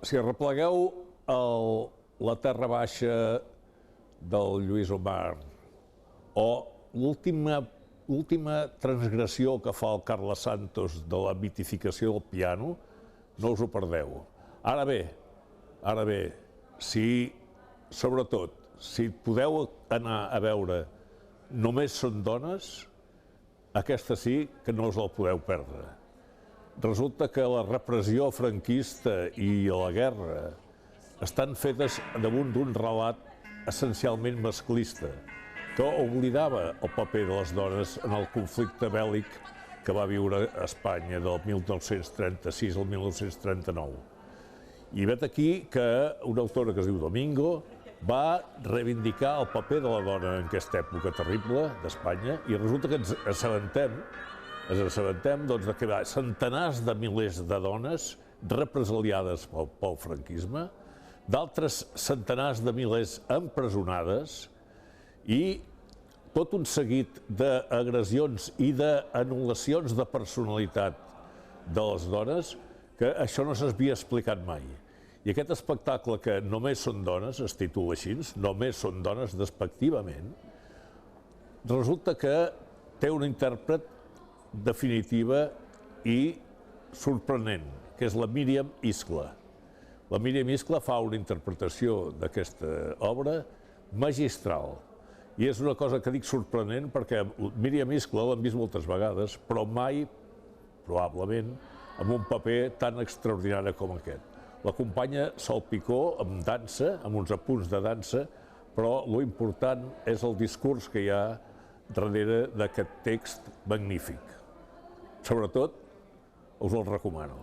Si arreplegueu la terra baixa del Lluís Omar o l'última transgressió que fa el Carles Santos de la mitificació del piano, no us ho perdeu. Ara bé, sobretot, si podeu anar a veure Només són dones, aquesta sí que no us la podeu perdre. Resulta que la repressió franquista i la guerra estan fetes damunt d'un relat essencialment masclista, que oblidava el paper de les dones en el conflicte bèl·lic que va viure a Espanya del 1936 al 1939. I vet aquí que una autora que es diu Domingo va reivindicar el paper de la dona en aquesta època terrible d'Espanya i resulta que ens assabentem doncs, que hi ha centenars de milers de dones represaliades pel franquisme, d'altres centenars de milers empresonades i tot un seguit d'agressions i d'anul·lacions de personalitat de les dones que això no s'havia explicat mai. I aquest espectacle que Només són dones, es titula així, Només són dones, despectivament, resulta que té una intèrpret definitiva i sorprenent, que és la Míriam Iskla. La Míriam Iskla fa una interpretació d'aquesta obra magistral. I és una cosa que dic sorprenent perquè Míriam Iskla l'hem vist moltes vegades, però mai, probablement, amb un paper tan extraordinari com aquest. L'acompanya Sol Picó amb dansa, amb uns apunts de dansa, però l'important és el discurs que hi ha darrere d'aquest text magnífic. Sobretot, us el recomano.